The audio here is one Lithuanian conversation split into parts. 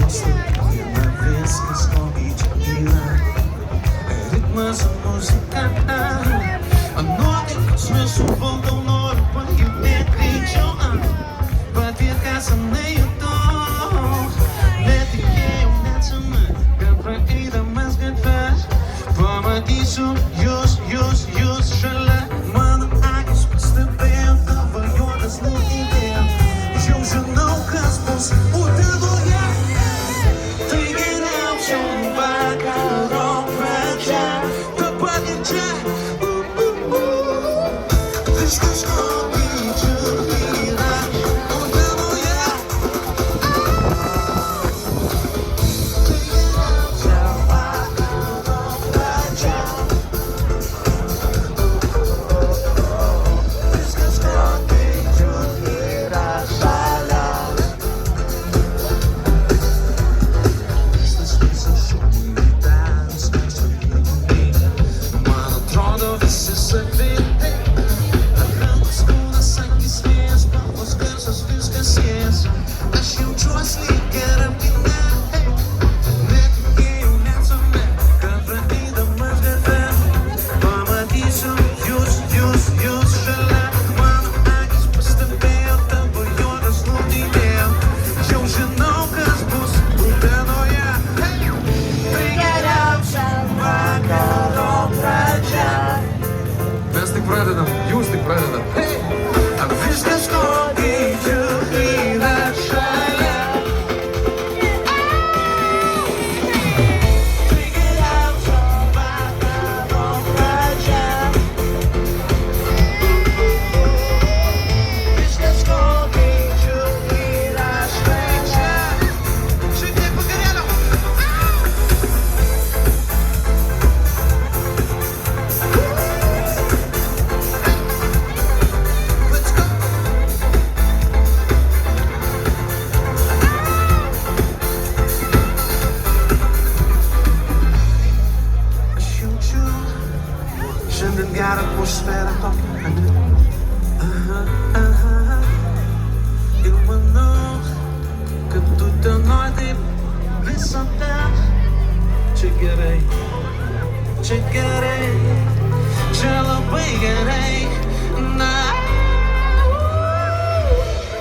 Viena viskas, ko vyčia yra. Ritmas muzika. Nuotaikos nesuvaldau, noriu pajudėt greičiau. Patirt, ką senai jutau. Netikėjau net senai, kad praeidamas gatves pamatysiu jūs šalia. Mano akis pastebėjo tavo juodas nuidėjo. Jau žinau, kas bus Utenoje. Tai geriausia vakaro pradžia. Dabar ir čia. Viskas, ko vyčiu yra Utenoje. Tai geriausia vakaro pradžia. Viskas, ko vyčiu yra šalia. Visas šumitas, kas sulygiai. Man atrodo visi savitai. Rankos, kūnas, akys, vėjas, spalvos, garsas, viskas siejas. Aš jaučiuos lyg geram kine. Netikėjau net savimi, kad praeidamas gatve pamatysiu jūs šalia. Mano akys pastebėjo tavo juodas nuidėjo. Jau žinau, kas bus Utenoje. Tai geriausia vakaro pradžia. Mes tik pradedam, jūs tik pradedam. Viskas, ko vyčiu yra šalia. Tai geriausia vakaro pradžia. Viskas, ko vyčiu yra šalia. Šiek tiek vakarėlio. Let's go. Aš jaučiu šiandien gerą atmosferą tokią. Ir manau, kad Utenoj taip visada. Čia gerai, čia gerai, čia labai gerai. Na,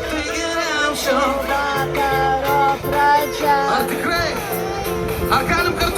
tai geriausio Vakaro pradžia. Ar tikrai? Ar galim kartu?